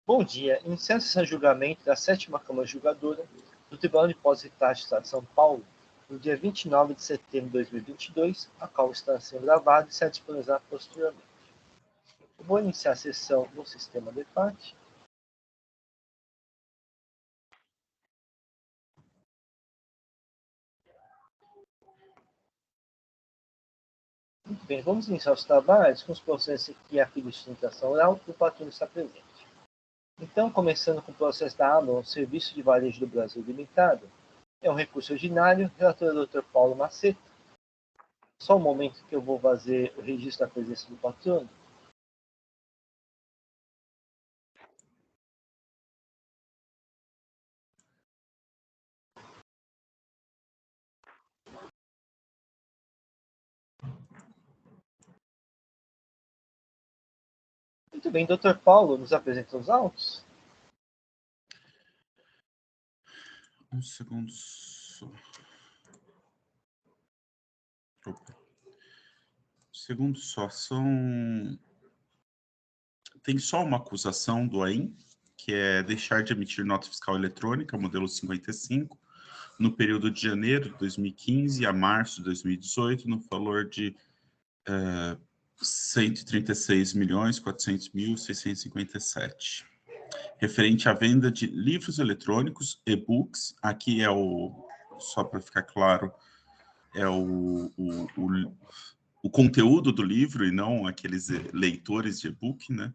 Bom dia. Inicia a sessão de julgamento da 7ª Câmara Julgadora do Tribunal de Depósitos e Taxas do Estado de São Paulo, no dia 29 de setembro de 2022, a qual está sendo gravada e será disponibilizada posteriormente. Eu vou iniciar a sessão no sistema DEPAT. Muito bem, vamos iniciar os trabalhos com os processos que a de sustentação oral e o patrono está presente. Então, começando com o processo da Amazon, Serviço de Varejo do Brasil Limitado, é um recurso ordinário, relator é o Dr. Paulo Maceto. Só um momento que eu vou fazer o registro da presença do patrono. Muito bem, Dr. Paulo, nos apresenta os autos? Um segundo só. Segundo só, tem só uma acusação do AIM, que é deixar de emitir nota fiscal eletrônica, modelo 55, no período de janeiro de 2015 a março de 2018, no valor de R$ 136.400.657. Referente à venda de livros eletrônicos, e-books, aqui é só para ficar claro, é o conteúdo do livro e não aqueles leitores de e-book, né?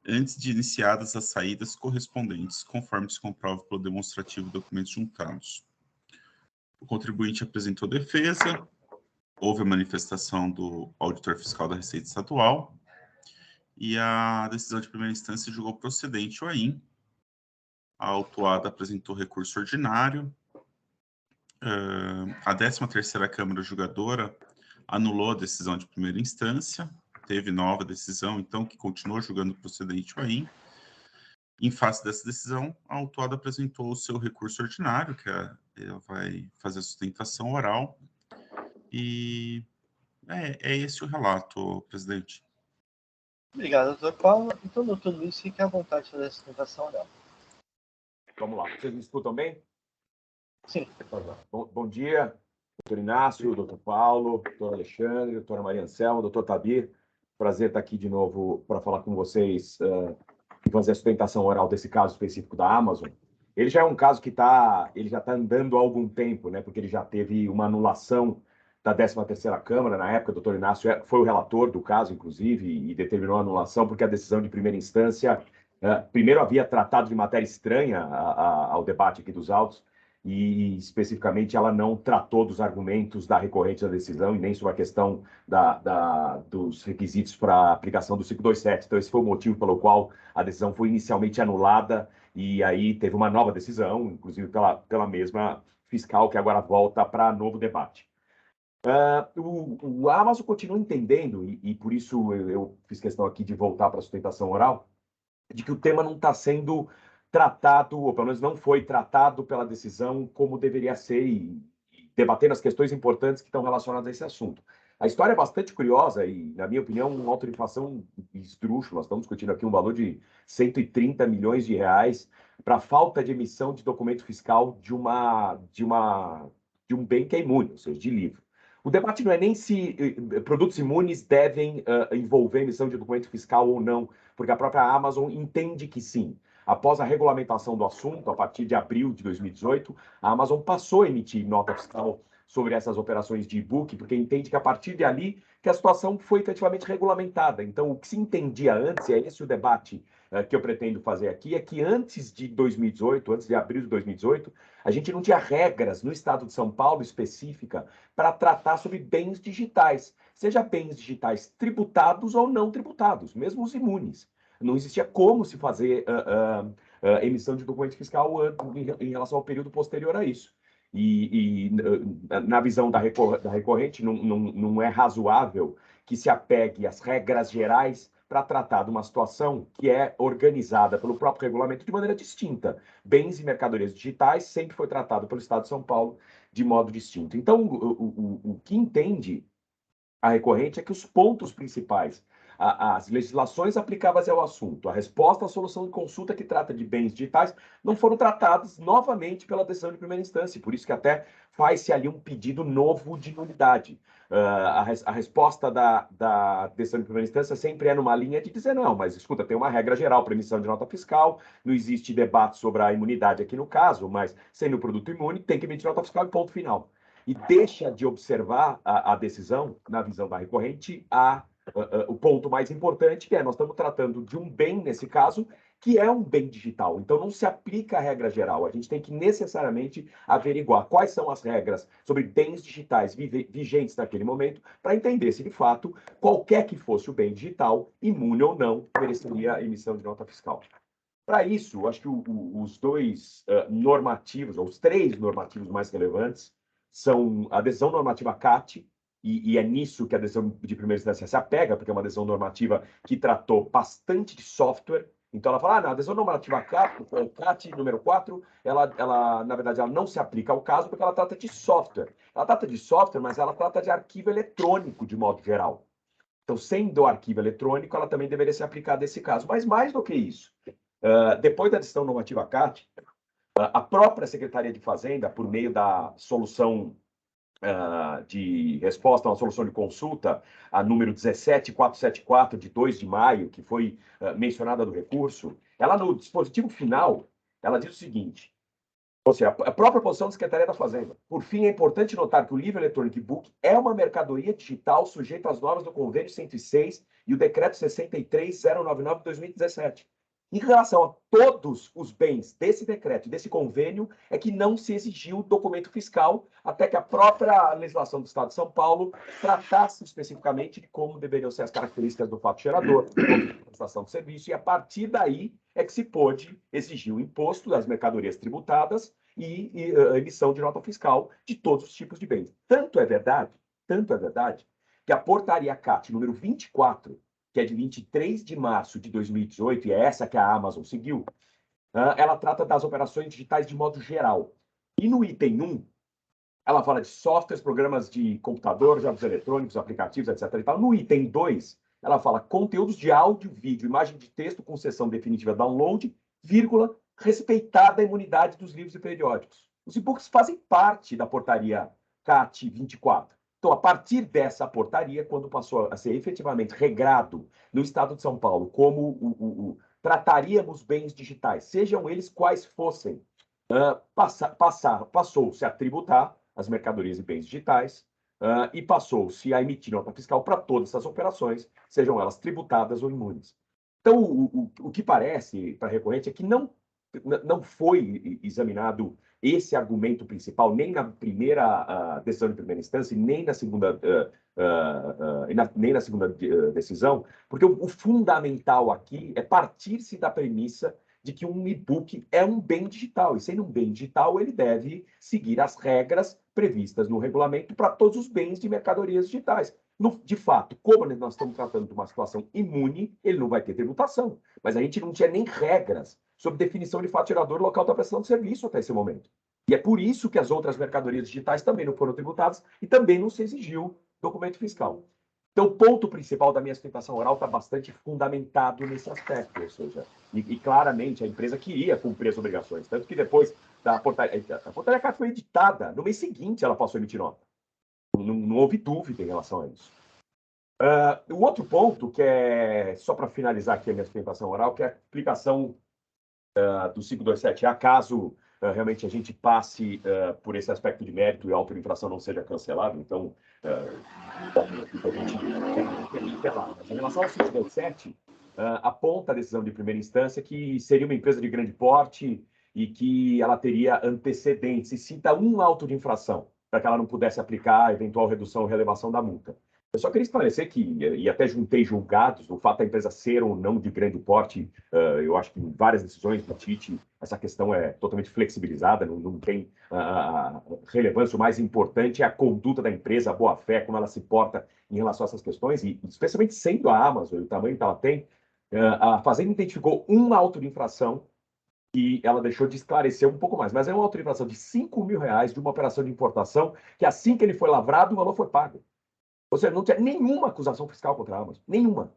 Antes de iniciadas as saídas correspondentes, conforme se comprova pelo demonstrativo e documentos juntados. O contribuinte apresentou defesa, houve a manifestação do auditor fiscal da Receita Estadual e a decisão de primeira instância julgou procedente o AIM. A autuada apresentou recurso ordinário. A 13ª Câmara Julgadora anulou a decisão de primeira instância, teve nova decisão, então, que continuou julgando procedente o AIM. Em face dessa decisão, a autuada apresentou o seu recurso ordinário, que ela vai fazer a sustentação oral, e é esse o relato, presidente. Obrigado, Dr. Paulo. Então, Dr. Luiz, fique à vontade de fazer a sustentação oral. Vamos lá. Vocês me escutam bem? Sim. Bom dia, doutor Inácio, doutor Paulo, doutor Alexandre, doutora Maria Anselma, doutor Tabir. Prazer estar aqui de novo para falar com vocês e fazer a sustentação oral desse caso específico da Amazon. Ele já é um caso que ele já está andando há algum tempo, né? Porque ele já teve uma anulação da 13ª Câmara. Na época, o doutor Inácio foi o relator do caso, inclusive, e determinou a anulação porque a decisão de primeira instância primeiro havia tratado de matéria estranha ao debate aqui dos autos, e especificamente ela não tratou dos argumentos da recorrente da decisão e nem sobre a questão dos requisitos para a aplicação do 527. Então, esse foi o motivo pelo qual a decisão foi inicialmente anulada e aí teve uma nova decisão, inclusive pela mesma fiscal, que agora volta para novo debate. A Amazon continua entendendo, e por isso eu fiz questão aqui de voltar para a sustentação oral, de que o tema não está sendo tratado, ou pelo menos não foi tratado pela decisão como deveria ser, e debatendo as questões importantes que estão relacionadas a esse assunto. A história é bastante curiosa e, na minha opinião, uma autoriflação esdrúxula. Nós estamos discutindo aqui um valor de 130 milhões de reais para falta de emissão de documento fiscal de um bem que é imune, ou seja, de livro. O debate não é nem se produtos imunes devem envolver emissão de documento fiscal ou não, porque a própria Amazon entende que sim. Após a regulamentação do assunto, a partir de abril de 2018, a Amazon passou a emitir nota fiscal sobre essas operações de e-book, porque entende que a partir de ali que a situação foi efetivamente regulamentada. Então, o que se entendia antes, e é esse o debate que eu pretendo fazer aqui, é que antes de 2018, antes de abril de 2018, a gente não tinha regras no estado de São Paulo específica para tratar sobre bens digitais, seja bens digitais tributados ou não tributados, mesmo os imunes. Não existia como se fazer emissão de documento fiscal em relação ao período posterior a isso. E na visão da recorrente, não é razoável que se apegue às regras gerais para tratar de uma situação que é organizada pelo próprio regulamento de maneira distinta. Bens e mercadorias digitais sempre foi tratado pelo Estado de São Paulo de modo distinto. Então, o que entende a recorrente é que os pontos principais as legislações aplicáveis ao assunto, a resposta à solução de consulta que trata de bens digitais, não foram tratadas novamente pela decisão de primeira instância. Por isso que até faz-se ali um pedido novo de nulidade. A resposta da decisão de primeira instância sempre é numa linha de dizer, não, mas escuta, tem uma regra geral para emissão de nota fiscal, não existe debate sobre a imunidade aqui no caso, mas sendo produto imune, tem que emitir nota fiscal e ponto final. E deixa de observar a decisão, na visão da recorrente, o ponto mais importante, que é, nós estamos tratando de um bem, nesse caso, que é um bem digital. Então, não se aplica a regra geral. A gente tem que necessariamente averiguar quais são as regras sobre bens digitais vigentes naquele momento, para entender se, de fato, qualquer que fosse o bem digital, imune ou não, mereceria a emissão de nota fiscal. Para isso, acho que os dois normativos, ou os três normativos mais relevantes, são a decisão normativa CAT, e é nisso que a decisão de primeira instância se apega, porque é uma decisão normativa que tratou bastante de software. Então, ela fala, não, a decisão normativa CAT número 4, ela, na verdade, ela não se aplica ao caso, porque ela trata de software. Ela trata de software, mas ela trata de arquivo eletrônico, de modo geral. Então, sendo arquivo eletrônico, ela também deveria ser aplicada nesse caso. Mas mais do que isso, depois da decisão normativa CAT, a própria Secretaria de Fazenda, por meio da solução de resposta a uma solução de consulta, a número 17474, de 2 de maio, que foi mencionada no recurso, ela, no dispositivo final, ela diz o seguinte, ou seja, a própria posição da Secretaria da Fazenda. Por fim, é importante notar que o livro eletrônico e-book é uma mercadoria digital sujeita às normas do Convênio 106 e o Decreto 63099 de 2017. Em relação a todos os bens desse decreto e desse convênio, é que não se exigiu documento fiscal, até que a própria legislação do Estado de São Paulo tratasse especificamente de como deveriam ser as características do fato gerador, da prestação de serviço, e a partir daí é que se pôde exigir o imposto das mercadorias tributadas e a emissão de nota fiscal de todos os tipos de bens. Tanto é verdade, que a portaria CAT número 24, que é de 23 de março de 2018, e é essa que a Amazon seguiu, ela trata das operações digitais de modo geral. E no item 1, ela fala de softwares, programas de computador, jogos eletrônicos, aplicativos, etc. E tal. No item 2, ela fala conteúdos de áudio, vídeo, imagem de texto com seção definitiva download, vírgula, respeitada a imunidade dos livros e periódicos. Os e-books fazem parte da portaria CAT 24. Então, a partir dessa portaria, quando passou a ser efetivamente regrado no Estado de São Paulo, como trataríamos bens digitais, sejam eles quais fossem, passou-se a tributar as mercadorias e bens digitais e passou-se a emitir nota fiscal para todas essas operações, sejam elas tributadas ou imunes. Então, o que parece para a recorrente é que não foi examinado esse argumento principal, nem na primeira decisão de primeira instância, nem na segunda, decisão, porque o fundamental aqui é partir-se da premissa de que um e-book é um bem digital, e sendo um bem digital, ele deve seguir as regras previstas no regulamento para todos os bens de mercadorias digitais. De fato, como nós estamos tratando de uma situação imune, ele não vai ter tributação, mas a gente não tinha nem regras sobre definição de fato gerador local da prestação de serviço até esse momento. E é por isso que as outras mercadorias digitais também não foram tributadas e também não se exigiu documento fiscal. Então, o ponto principal da minha sustentação oral está bastante fundamentado nesse aspecto, ou seja, e claramente a empresa queria cumprir as obrigações, tanto que depois a portaria CAT foi editada, no mês seguinte ela passou a emitir nota. Não houve dúvida em relação a isso. O outro ponto, que é, só para finalizar aqui a minha sustentação oral, que é a aplicação do 527A, caso realmente a gente passe por esse aspecto de mérito e a autoinfração não seja cancelada, então a gente tem lá. Em relação ao 527, aponta a decisão de primeira instância que seria uma empresa de grande porte e que ela teria antecedentes, e cita um auto de infração, para que ela não pudesse aplicar a eventual redução ou relevação da multa. Eu só queria esclarecer que, e até juntei julgados, o fato da empresa ser ou não de grande porte, eu acho que em várias decisões do TIT, essa questão é totalmente flexibilizada, não tem relevância. O mais importante é a conduta da empresa, a boa-fé, como ela se porta em relação a essas questões, e especialmente sendo a Amazon, o tamanho que ela tem, a Fazenda identificou um auto de infração e ela deixou de esclarecer um pouco mais, mas é uma auto de infração de R$5.000 de uma operação de importação que assim que ele foi lavrado, o valor foi pago. Ou seja, não tinha nenhuma acusação fiscal contra a Amazon. Nenhuma.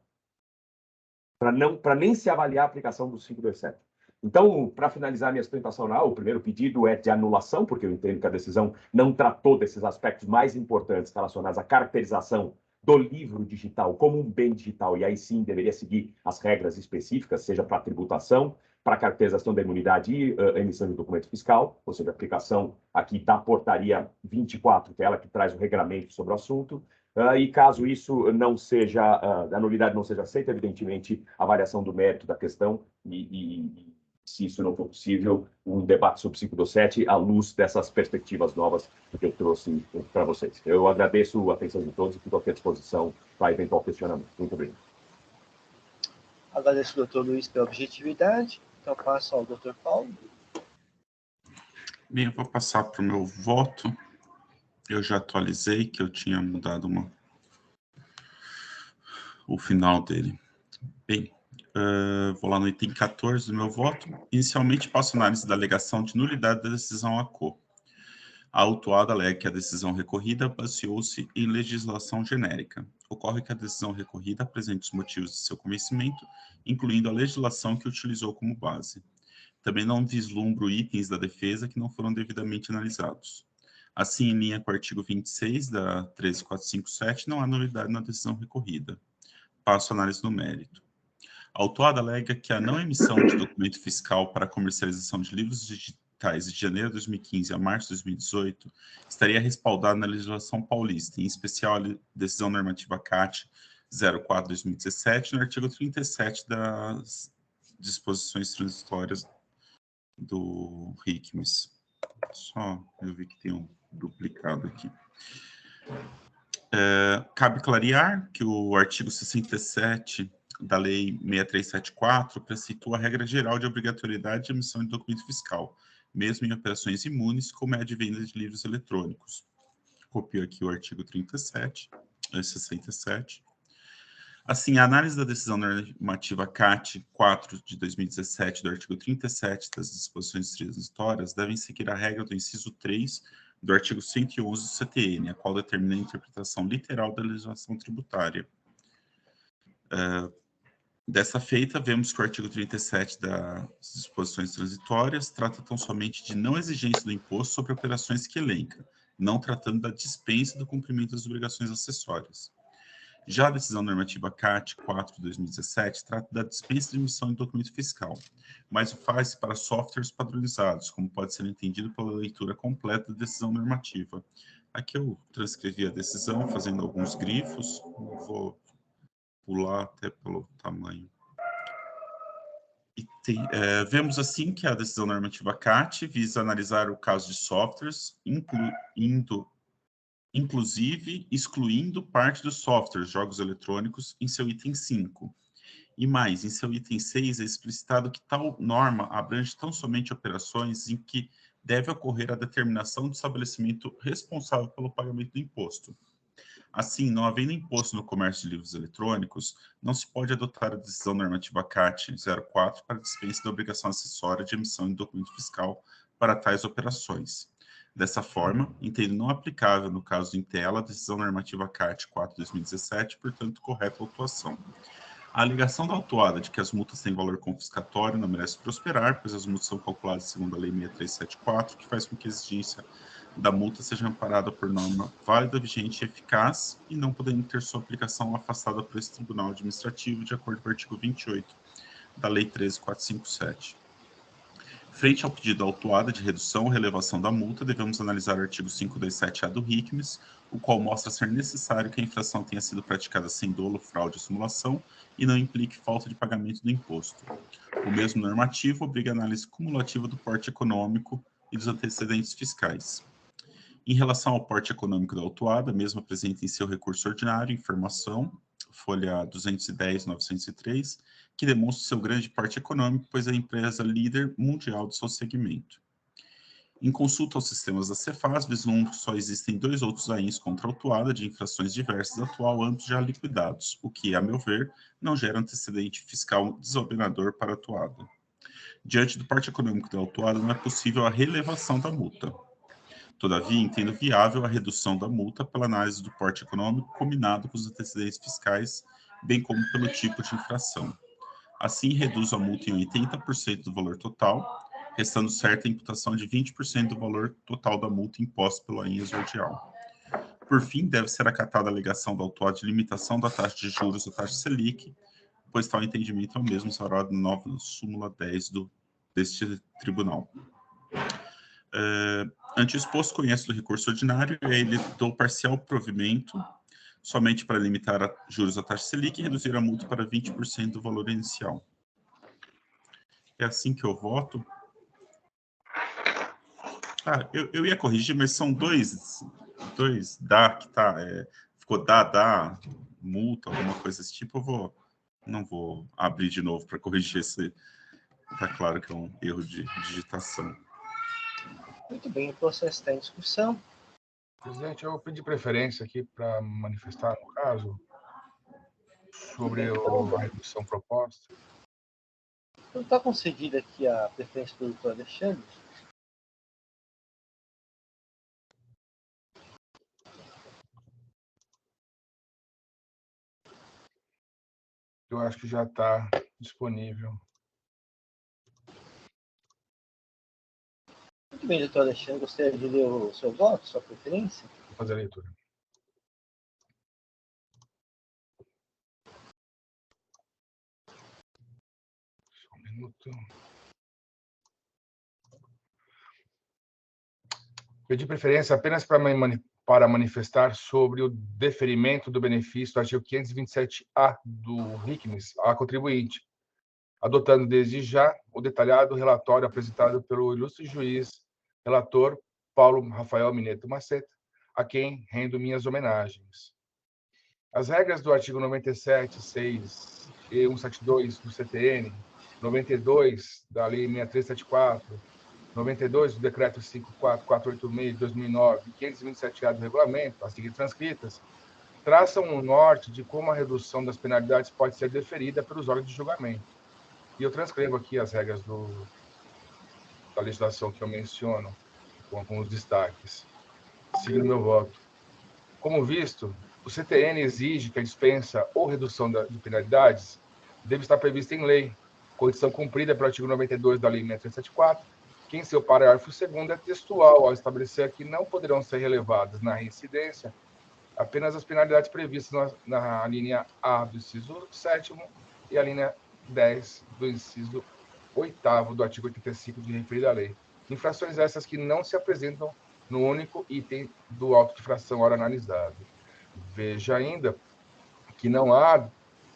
para nem se avaliar a aplicação do 527. Então, para finalizar minha sustentação oral, o primeiro pedido é de anulação, porque eu entendo que a decisão não tratou desses aspectos mais importantes relacionados à caracterização do livro digital como um bem digital, e aí sim deveria seguir as regras específicas, seja para tributação, para caracterização da imunidade e emissão de documento fiscal, ou seja, a aplicação aqui da portaria 24, que é ela que traz o regramento sobre o assunto. E caso isso não seja, a nulidade não seja aceita, evidentemente, a avaliação do mérito da questão e se isso não for possível, um debate sobre 527 à luz dessas perspectivas novas que eu trouxe para vocês. Eu agradeço a atenção de todos e fico aqui à disposição para eventual questionamento. Muito obrigado. Agradeço ao doutor Luiz pela objetividade. Então, passo ao doutor Paulo. Bem, eu vou passar para o meu voto. Eu já atualizei que eu tinha mudado o final dele. Bem, vou lá no item 14 do meu voto. Inicialmente, passo a análise da alegação de nulidade da decisão ACO. A autuada alega que a decisão recorrida baseou-se em legislação genérica. Ocorre que a decisão recorrida apresenta os motivos de seu convencimento, incluindo a legislação que utilizou como base. Também não vislumbro itens da defesa que não foram devidamente analisados. Assim, em linha com o artigo 26 da 13457, não há nulidade na decisão recorrida. Passo a análise no mérito. A autuada alega que a não emissão de documento fiscal para a comercialização de livros digitais de janeiro de 2015 a março de 2018 estaria respaldada na legislação paulista, em especial a decisão normativa CAT 04/2017, no artigo 37 das disposições transitórias do RICMES. Só eu vi que tem um duplicado aqui. Cabe clarear que o artigo 67 da Lei 6374 preceitua a regra geral de obrigatoriedade de emissão de documento fiscal, mesmo em operações imunes, como é a de venda de livros eletrônicos. Copio aqui o artigo 67. Assim, a análise da decisão normativa CAT 4 de 2017 do artigo 37 das disposições transitórias devem seguir a regra do inciso 3 do artigo 111 do CTN, a qual determina a interpretação literal da legislação tributária. Dessa feita, vemos que o artigo 37 das disposições transitórias trata tão somente de não exigência do imposto sobre operações que elenca, não tratando da dispensa do cumprimento das obrigações acessórias. Já a decisão normativa CAT 4 de 2017 trata da dispensa de emissão de documento fiscal, mas o faz para softwares padronizados, como pode ser entendido pela leitura completa da decisão normativa. Aqui eu transcrevi a decisão fazendo alguns grifos, vou pular até pelo tamanho. E vemos assim que a decisão normativa CAT visa analisar o caso de softwares, inclusive excluindo parte dos softwares, jogos eletrônicos, em seu item 5. E mais, em seu item 6 é explicitado que tal norma abrange tão somente operações em que deve ocorrer a determinação do estabelecimento responsável pelo pagamento do imposto. Assim, não havendo imposto no comércio de livros eletrônicos, não se pode adotar a decisão normativa CAT 04 para dispensa da obrigação acessória de emissão de documento fiscal para tais operações. Dessa forma, entendo não aplicável no caso do Intel a decisão normativa CAT 4/2017, portanto, correta a autuação. A alegação da autuada de que as multas têm valor confiscatório não merece prosperar, pois as multas são calculadas segundo a Lei 6374, que faz com que a exigência da multa seja amparada por norma válida, vigente e eficaz, e não podendo ter sua aplicação afastada por esse Tribunal Administrativo, de acordo com o artigo 28 da Lei 13457. Frente ao pedido da autuada de redução ou relevação da multa, devemos analisar o artigo 527-A do RICMES, o qual mostra ser necessário que a infração tenha sido praticada sem dolo, fraude ou simulação e não implique falta de pagamento do imposto. O mesmo normativo obriga a análise cumulativa do porte econômico e dos antecedentes fiscais. Em relação ao porte econômico da autuada, mesmo apresenta em seu recurso ordinário informação, folha 210/903, que demonstra seu grande porte econômico, pois é a empresa líder mundial do seu segmento. Em consulta aos sistemas da Cefaz, vislumbro que só existem 2 outros AINs contra a autuada de infrações diversas atual, ambos já liquidados, o que, a meu ver, não gera antecedente fiscal desordenador para a autuada. Diante do porte econômico da autuada, não é possível a relevação da multa. Todavia, entendo viável a redução da multa pela análise do porte econômico combinado com os antecedentes fiscais, bem como pelo tipo de infração. Assim, reduz a multa em 80% do valor total, restando certa a imputação de 20% do valor total da multa imposta pela ANEEL exordial. Por fim, deve ser acatada a alegação do autor de limitação da taxa de juros ou taxa Selic, pois tal entendimento é o mesmo instaurado na nova súmula 10 deste tribunal. Ante o exposto, conhece do recurso ordinário e ele dou parcial provimento somente para limitar a juros à taxa Selic e reduzir a multa para 20% do valor inicial. É assim que eu voto. Eu ia corrigir, mas são dois dá, que tá, ficou dá, multa, alguma coisa desse tipo, não vou abrir de novo para corrigir esse, tá claro que é um erro de digitação. Muito bem, o processo está em discussão. Presidente, eu pedi preferência aqui para manifestar, no caso, sobre a redução proposta. Não está concedida aqui a preferência do doutor Alexandre? Eu acho que já está disponível. Muito bem, doutor Alexandre, gostaria de ler o seu voto, sua preferência? Vou fazer a leitura. Só um minuto. Pedi preferência apenas para manifestar sobre o deferimento do benefício do artigo 527-A do RICMES à contribuinte, adotando desde já o detalhado relatório apresentado pelo ilustre juiz relator Paulo Rafael Mineto Maceta, a quem rendo minhas homenagens. As regras do artigo 97, 6 e 172 do CTN, 92 da Lei 6374, 92 do Decreto 54486 de 2009 e 527A do Regulamento, a seguir transcritas, traçam um norte de como a redução das penalidades pode ser deferida pelos órgãos de julgamento. E eu transcrevo aqui as regras da legislação que eu menciono, com alguns destaques. Seguindo meu voto. Como visto, o CTN exige que a dispensa ou redução de penalidades deve estar prevista em lei, condição cumprida pelo artigo 92 da Lei 6374, que em seu parágrafo 2º é textual ao estabelecer que não poderão ser relevadas na reincidência apenas as penalidades previstas na linha A do inciso 7º e a linha 10 do inciso 8º do artigo 85 de referida lei. Infrações essas que não se apresentam no único item do auto de infração ora analisado. Veja ainda que não há,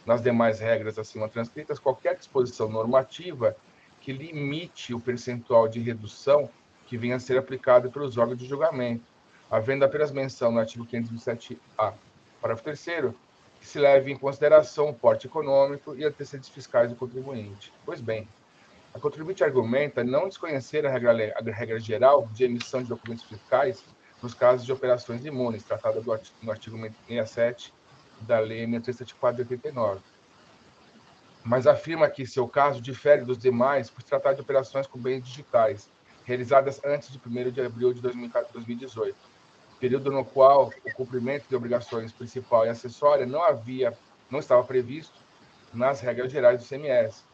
nas demais regras acima transcritas, qualquer disposição normativa que limite o percentual de redução que venha a ser aplicado pelos órgãos de julgamento, havendo apenas menção no artigo 527-A, parágrafo 3º, que se leve em consideração o porte econômico e antecedentes fiscais do contribuinte. Pois bem, a contribuinte argumenta não desconhecer a regra geral de emissão de documentos fiscais nos casos de operações imunes, tratada no artigo 67 da Lei 6374 de 89. Mas afirma que seu caso difere dos demais por tratar de operações com bens digitais, realizadas antes de 1º de abril de 2018, período no qual o cumprimento de obrigações principal e acessória não estava previsto nas regras gerais do CMS,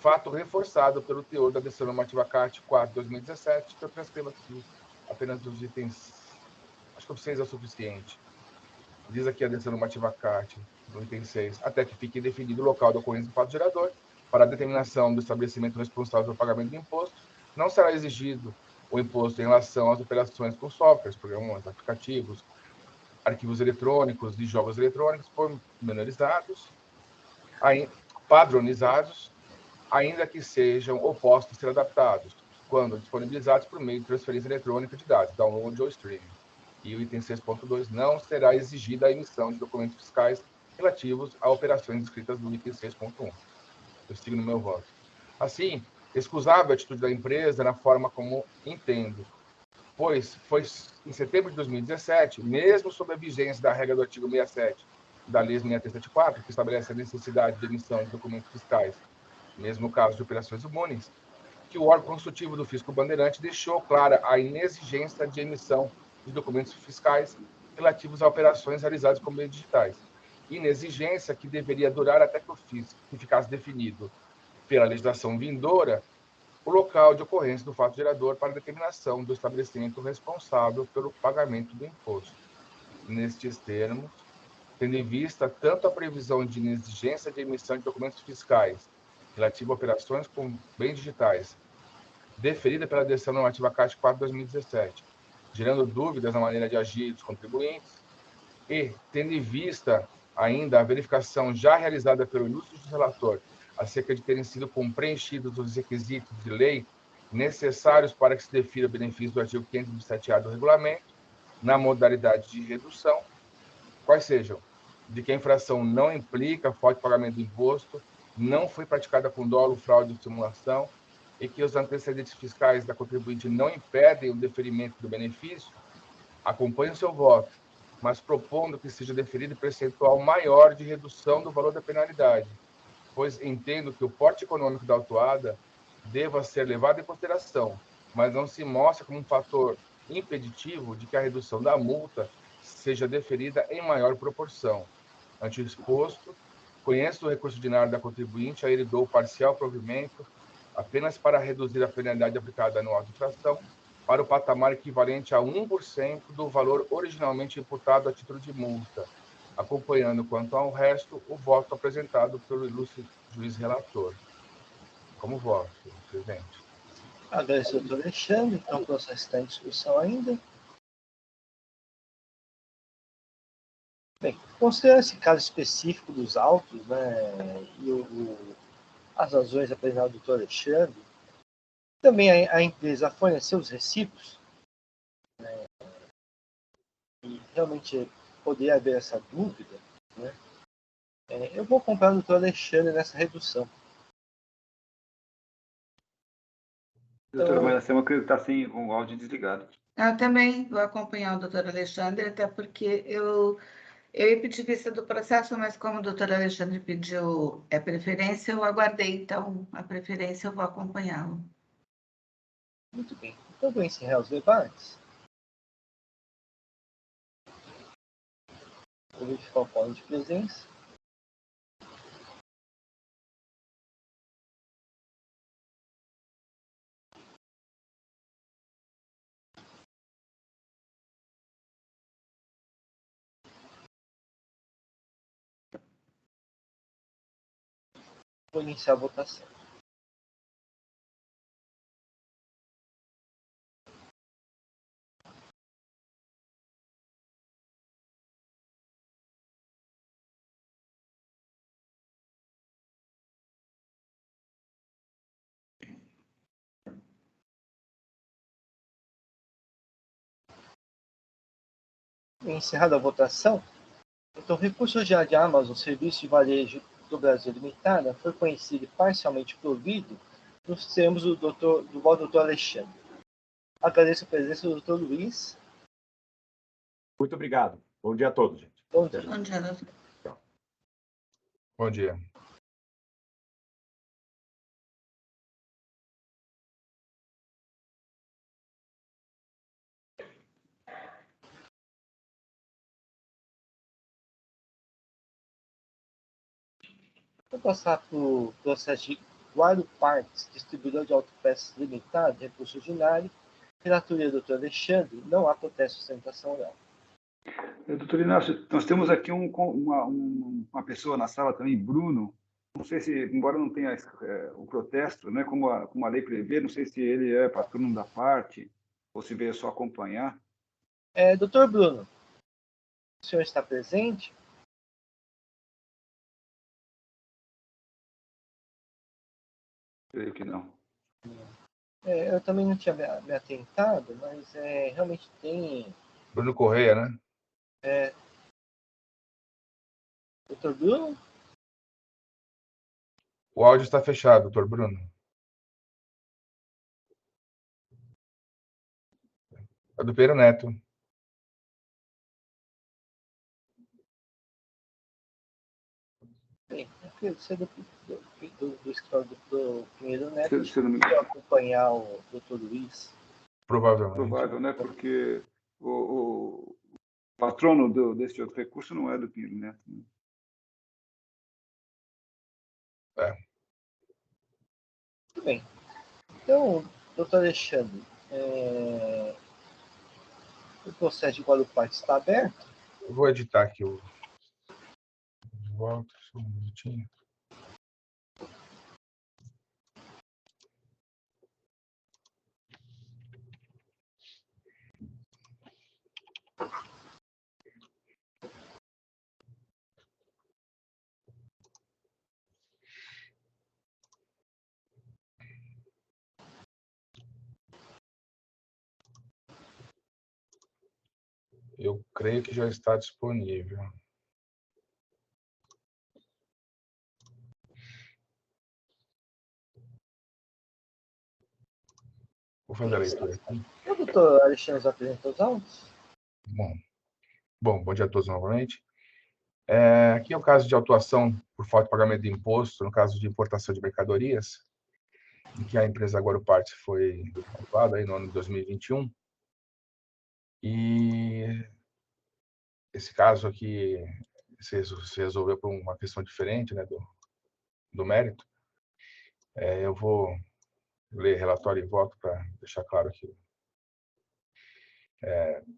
fato reforçado pelo teor da decisão normativa CART 4 de 2017, que eu transcrevo aqui apenas os itens, acho que o 6 é o suficiente. Diz aqui a decisão normativa CART, no item 6, até que fique definido o local da ocorrência do fato gerador, para a determinação do estabelecimento responsável pelo pagamento do imposto, não será exigido o imposto em relação às operações com softwares, programas, aplicativos, arquivos eletrônicos e jogos eletrônicos pormenorizados, padronizados, ainda que sejam opostos a ser adaptados, quando disponibilizados por meio de transferência eletrônica de dados, download ou streaming. E o item 6.2 não será exigida a emissão de documentos fiscais relativos a operações descritas no item 6.1. Eu sigo no meu voto. Assim, excusável a atitude da empresa na forma como entendo, pois foi em setembro de 2017, mesmo sob a vigência da regra do artigo 67 da Lei 6374, que estabelece a necessidade de emissão de documentos fiscais, mesmo no caso de operações imunes, que o órgão consultivo do Fisco Bandeirante deixou clara a inexigência de emissão de documentos fiscais relativos a operações realizadas com meios digitais. Inexigência que deveria durar até que o fisco ficasse definido pela legislação vindoura, o local de ocorrência do fato gerador para determinação do estabelecimento responsável pelo pagamento do imposto. Nestes termos, tendo em vista tanto a previsão de inexigência de emissão de documentos fiscais relativa a operações com bens digitais, deferida pela Direção Normativa CAT 4/2017, gerando dúvidas na maneira de agir dos contribuintes, e, tendo em vista ainda a verificação já realizada pelo ilustre relator acerca de terem sido preenchidos os requisitos de lei necessários para que se defina o benefício do artigo 527-A do regulamento, na modalidade de redução, quais sejam de que a infração não implica falta de pagamento do imposto, não foi praticada com dolo, fraude ou simulação, e que os antecedentes fiscais da contribuinte não impedem o deferimento do benefício, acompanhe o seu voto, mas propondo que seja deferido percentual maior de redução do valor da penalidade, pois entendo que o porte econômico da autuada deva ser levado em consideração, mas não se mostra como um fator impeditivo de que a redução da multa seja deferida em maior proporção. Ante o exposto, conheço o recurso ordinário da contribuinte, a ele dou parcial provimento, apenas para reduzir a penalidade aplicada anual de infração para o patamar equivalente a 1% do valor originalmente imputado a título de multa, acompanhando, quanto ao resto, o voto apresentado pelo ilustre juiz relator. Como voto, presidente? Agradeço ao doutor Alexandre. Então, o processo está em discussão ainda. Bem, considerando esse caso específico dos autos, né, e as razões apresentadas do doutor Alexandre, também a empresa forneceu os recibos, né, e realmente poderia haver essa dúvida, né, eu vou comprar o doutor Alexandre nessa redução. Doutora Maracema, creio que está sem com o áudio desligado. Eu também vou acompanhar o doutor Alexandre, até porque eu ia pedir vista do processo, mas como o doutor Alexandre pediu preferência, eu aguardei, então a preferência eu vou acompanhá-lo. Muito bem. Então, vou encerrar os debates. Vou verificar o quórum de presença. Vou iniciar a votação. Encerrada a votação, então o recurso ordinário de Amazon, Serviço de Varejo do Brasil Limitada, foi conhecido e parcialmente provido nos termos do voto do doutor Alexandre. Agradeço a presença do doutor Luiz. Muito obrigado. Bom dia a todos, gente. Bom dia. Bom dia, doutor. Bom dia. Vou passar para o processo de Guardo Partes, distribuidor de autopeças limitado, recurso ordinário, relatoria do doutor Alexandre, não há protesto de sustentação oral. Doutor Inácio, nós temos aqui uma pessoa na sala também, Bruno. Não sei se, embora não tenha o protesto, né, como a lei prevê, não sei se ele é patrono da parte ou se veio só acompanhar. Doutor Bruno, o senhor está presente? Creio que não. Eu também não tinha me atentado, mas realmente tem. Bruno Correia, né? Doutor Bruno? O áudio está fechado, doutor Bruno. É do Pedro Neto. Bem, eu ser do escritório do Pinheiro Neto, Se não me eu acompanhar o doutor Luiz. Provavelmente. provável, né? Porque o patrono desse outro recurso não é do Pinheiro, né? Muito bem. Então, doutor Alexandre, o processo de Guarupari está aberto? Eu vou editar aqui o... Volta, só um minutinho. Eu creio que já está disponível. Vou fazer a leitura aqui. O doutor Alexandre nos apresentou os autos? Bom dia a todos novamente. Aqui é o caso de autuação por falta de pagamento de imposto, no caso de importação de mercadorias, em que a empresa Guarupari foi autuada aí no ano de 2021. E esse caso aqui se resolveu por uma questão diferente, né, do mérito. Eu vou ler relatório e voto para deixar claro que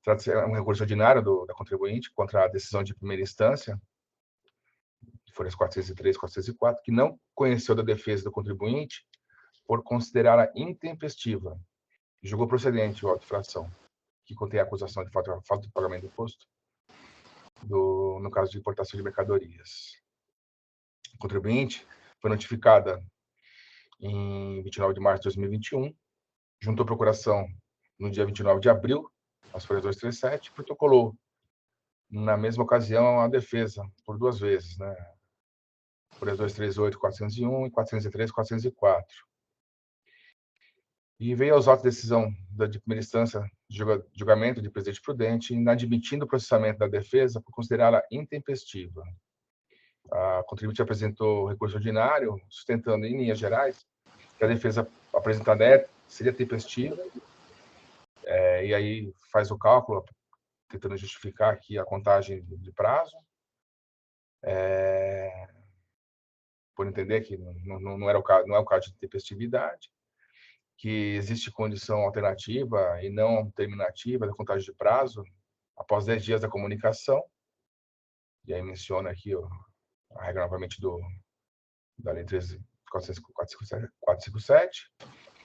trata-se de um recurso ordinário da contribuinte contra a decisão de primeira instância, folhas 403 e 404, que não conheceu da defesa do contribuinte por considerá-la intempestiva e julgou procedente o auto de infração, que contém a acusação de falta de pagamento de imposto, no caso de importação de mercadorias. A contribuinte foi notificada em 29 de março de 2021, juntou procuração no dia 29 de abril, às folhas 237, protocolou, na mesma ocasião, a defesa, por 2 vezes, né? Folhas 238, 401 e 403, 404. E veio aos autos de decisão de primeira instância de julgamento de presidente prudente, inadmitindo o processamento da defesa por considerá-la intempestiva. A contribuinte apresentou recurso ordinário, sustentando, em linhas gerais, que a defesa apresentada seria tempestiva, e aí faz o cálculo, tentando justificar aqui a contagem de prazo, por entender que não é o caso de tempestividade, que existe condição alternativa e não terminativa da contagem de prazo após 10 dias da comunicação, e aí menciona aqui a regra novamente da Lei 13.457,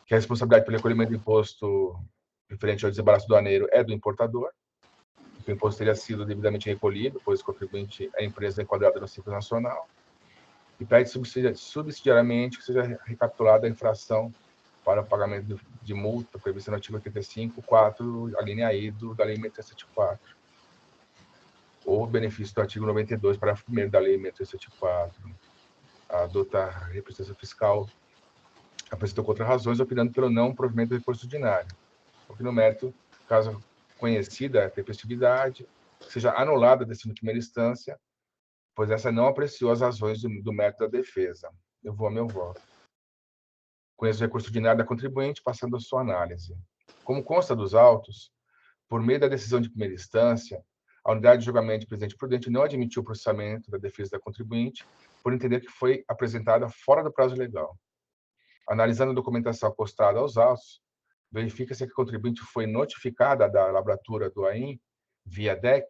que a responsabilidade pelo recolhimento do imposto referente ao desembaraço aduaneiro é do importador, que o imposto teria sido devidamente recolhido, pois o contribuinte é a empresa enquadrada no Simples Nacional, e pede subsidiariamente que seja recapitulada a infração para o pagamento de multa prevista no artigo 85.4, a linha I da Lei 674, ou benefício do artigo 92, parágrafo 1º da Lei 674. Adotar a representação fiscal apresentou contra-razões, opinando pelo não provimento do recurso ordinário, porque no mérito, caso conhecida a tempestividade, seja anulada a decisão de primeira instância, pois essa não apreciou as razões do mérito da defesa. Eu vou a meu voto. Conheço o recurso ordinário da contribuinte, passando a sua análise. Como consta dos autos, por meio da decisão de primeira instância, a unidade de julgamento de presidente prudente não admitiu o processamento da defesa da contribuinte, por entender que foi apresentada fora do prazo legal. Analisando a documentação apostada aos autos, verifica-se que a contribuinte foi notificada da labratura do AIM, via DEC,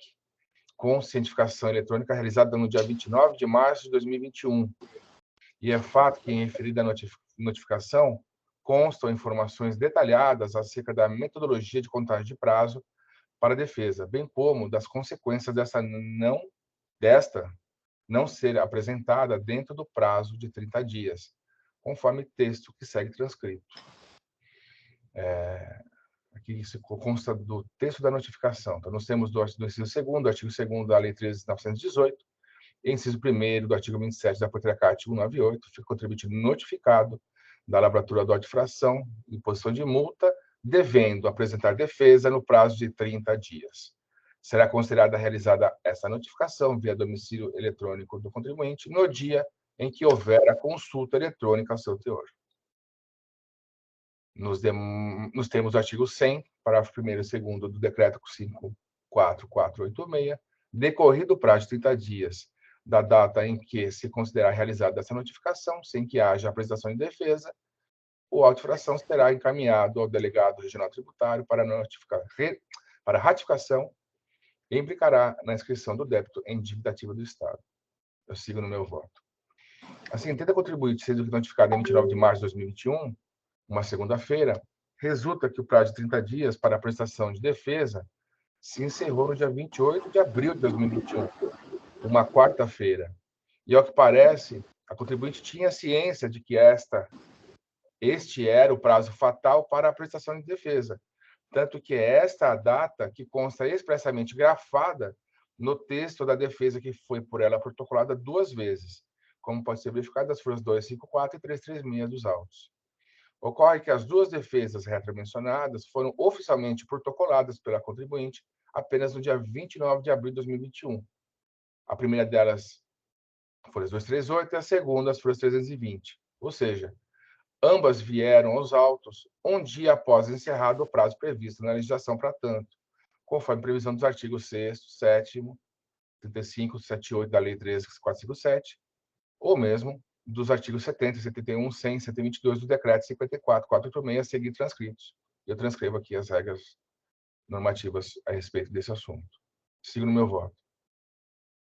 com cientificação eletrônica realizada no dia 29 de março de 2021. E é fato que, em referida notificação, constam informações detalhadas acerca da metodologia de contagem de prazo para a defesa, bem como das consequências desta não ser apresentada dentro do prazo de 30 dias, conforme texto que segue transcrito. Aqui isso consta do texto da notificação. Então, nós temos do inciso 2º, do artigo 2º da Lei 13.918, e inciso 1º do artigo 27 da Portaria CAT 198, fica o contribuinte notificado da labratura do auto de infração, imposição de multa, devendo apresentar defesa no prazo de 30 dias. Será considerada realizada essa notificação via domicílio eletrônico do contribuinte no dia em que houver a consulta eletrônica ao seu teor. Nos termos do artigo 100, parágrafo 1º e 2º do Decreto 5.4.486, decorrido o prazo de 30 dias da data em que se considerar realizada essa notificação, sem que haja apresentação de defesa, o auto-infração será encaminhado ao delegado regional tributário para ratificação e implicará na inscrição do débito em dívida ativa do Estado. Eu sigo no meu voto. A sentença contribuinte, sendo notificada em 29 de março de 2021, uma segunda-feira, resulta que o prazo de 30 dias para a prestação de defesa se encerrou no dia 28 de abril de 2021, uma quarta-feira. E, ao que parece, a contribuinte tinha ciência de que este era o prazo fatal para a prestação de defesa, tanto que é esta a data que consta expressamente grafada no texto da defesa que foi por ela protocolada 2 vezes, como pode ser verificado das folhas 254 e 336 dos autos. Ocorre que as 2 defesas retromencionadas foram oficialmente protocoladas pela contribuinte apenas no dia 29 de abril de 2021. A primeira delas, folhas 238, e a segunda, as folhas 320. Ou seja, ambas vieram aos autos um dia após encerrado o prazo previsto na legislação para tanto, conforme previsão dos artigos 6º, 7º, 35, 78 da Lei 13.457, ou mesmo dos artigos 70, 71, 100, 122 do Decreto 54.486 a seguir transcritos. Eu transcrevo aqui as regras normativas a respeito desse assunto. Sigo no meu voto.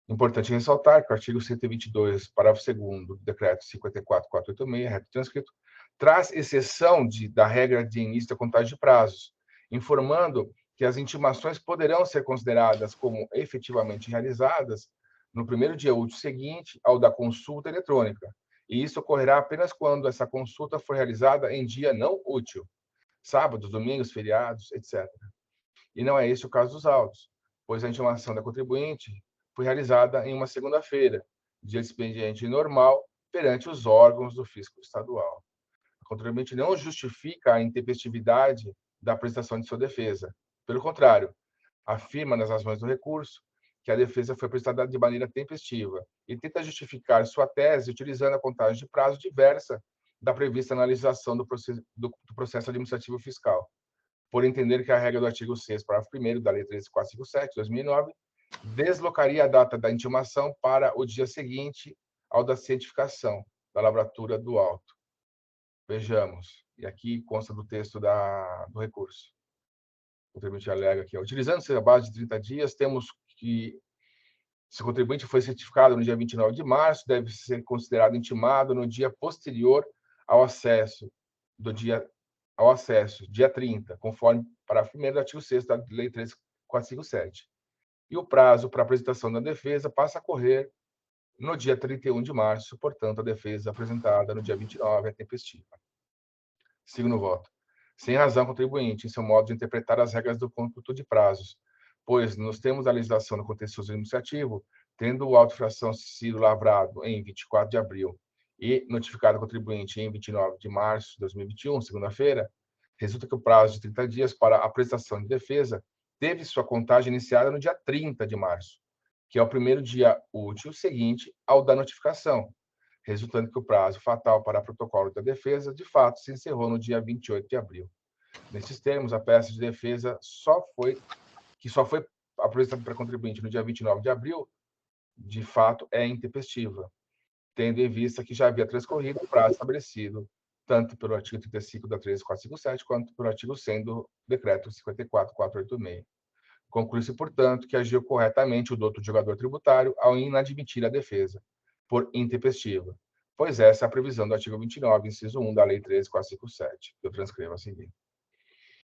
Importante ressaltar que o artigo 122, parágrafo 2º do Decreto 54.486, reto transcrito, traz exceção da regra de início da contagem de prazos, informando que as intimações poderão ser consideradas como efetivamente realizadas no primeiro dia útil seguinte ao da consulta eletrônica, e isso ocorrerá apenas quando essa consulta for realizada em dia não útil, sábados, domingos, feriados, etc. E não é esse o caso dos autos, pois a intimação da contribuinte foi realizada em uma segunda-feira, dia de expediente normal, perante os órgãos do fisco estadual. A contribuinte não justifica a intempestividade da prestação de sua defesa. Pelo contrário, afirma nas razões do recurso que a defesa foi prestada de maneira tempestiva e tenta justificar sua tese utilizando a contagem de prazo diversa da prevista na legislação do processo administrativo fiscal, por entender que a regra do artigo 6º, parágrafo 1º da Lei 13.457, de 2009, deslocaria a data da intimação para o dia seguinte ao da cientificação da lavratura do auto. Vejamos, e aqui consta do texto do recurso. O contribuinte alega aqui, utilizando-se a base de 30 dias, temos que, se o contribuinte foi certificado no dia 29 de março, deve ser considerado intimado no dia posterior ao acesso, dia 30, conforme parágrafo 1º do artigo 6º da Lei 13.457. E o prazo para apresentação da defesa passa a correr no dia 31 de março, portanto, a defesa apresentada no dia 29 é tempestiva. Sigo no voto. Sem razão contribuinte em seu modo de interpretar as regras do cômputo de prazos, pois, nos termos da legislação no contencioso administrativo, tendo o auto-infração sido lavrado em 24 de abril e notificado ao contribuinte em 29 de março de 2021, segunda-feira, resulta que o prazo de 30 dias para a apresentação de defesa teve sua contagem iniciada no dia 30 de março, que é o primeiro dia útil seguinte ao da notificação, resultando que o prazo fatal para o protocolo da defesa, de fato, se encerrou no dia 28 de abril. Nesses termos, a peça de defesa só foi apresentada para contribuinte no dia 29 de abril, de fato, é intempestiva, tendo em vista que já havia transcorrido o prazo estabelecido tanto pelo artigo 35 da 13.457, quanto pelo artigo 100 do Decreto 54.486. Conclui-se, portanto, que agiu corretamente o douto jogador tributário ao inadmitir a defesa, por intempestiva, pois essa é a previsão do artigo 29, inciso 1 da Lei 13.457, que eu transcrevo a seguir.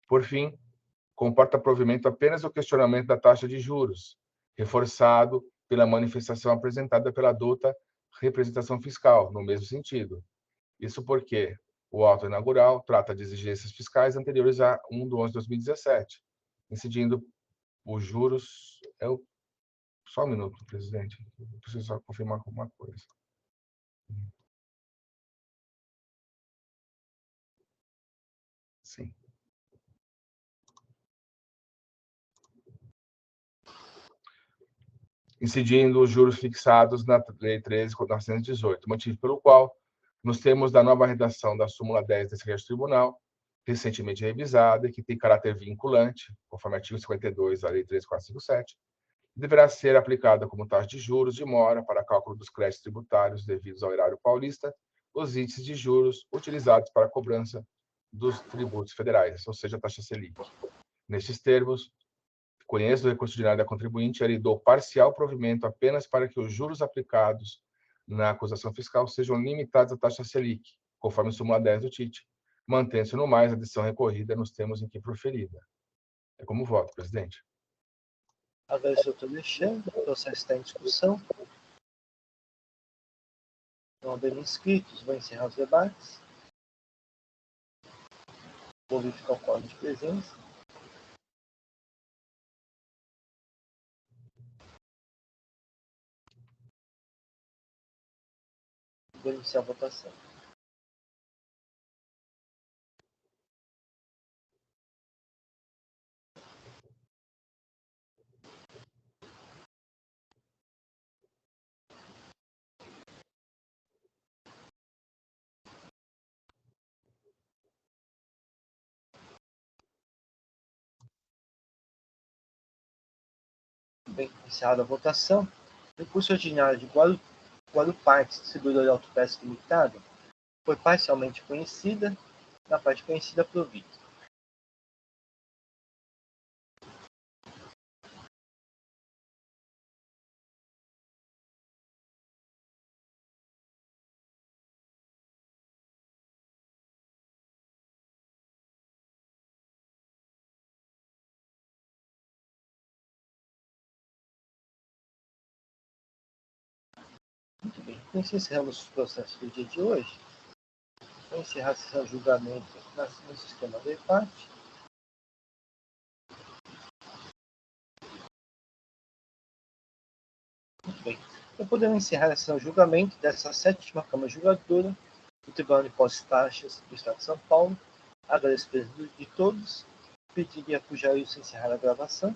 Por fim, comporta provimento apenas o questionamento da taxa de juros, reforçado pela manifestação apresentada pela douta representação fiscal, no mesmo sentido. Isso porque o auto inaugural trata de exigências fiscais anteriores a 1 de 11 de 2017, incidindo os juros... Só um minuto, presidente. Eu preciso só confirmar alguma coisa. Sim. Incidindo os juros fixados na Lei 13.418, motivo pelo qual, nos termos da nova redação da súmula 10 desse registro tribunal, recentemente revisada e que tem caráter vinculante, conforme artigo 52 da Lei 13.457, deverá ser aplicada como taxa de juros de mora para cálculo dos créditos tributários devidos ao erário paulista, os índices de juros utilizados para a cobrança dos tributos federais, ou seja, a taxa Selic. Nestes termos, conheço do recurso ordinário da contribuinte e dou parcial provimento apenas para que os juros aplicados na acusação fiscal sejam limitados à taxa Selic, conforme súmula 10 do TIT, mantendo-se no mais a decisão recorrida nos termos em que proferida. É como voto, presidente. Agradeço, doutor Alexandre. O processo está em discussão. Não havendo inscritos, vou encerrar os debates. Vou verificar o quadro de presença. Vou iniciar a votação. Bem, encerrada a votação. O recurso ordinário de Guaruparte, distribuidor de autopeças limitada, foi parcialmente conhecida, na parte conhecida provida. Muito bem, então encerramos os processos do dia de hoje. Vou encerrar a sessão de julgamento no sistema do EPAT. Muito bem. Então podemos encerrar a sessão de julgamento dessa 7ª Câmara Julgadora do Tribunal de Impostos e Taxas do Estado de São Paulo. Agradeço a presença de todos. Pediria para o Jailson encerrar a gravação.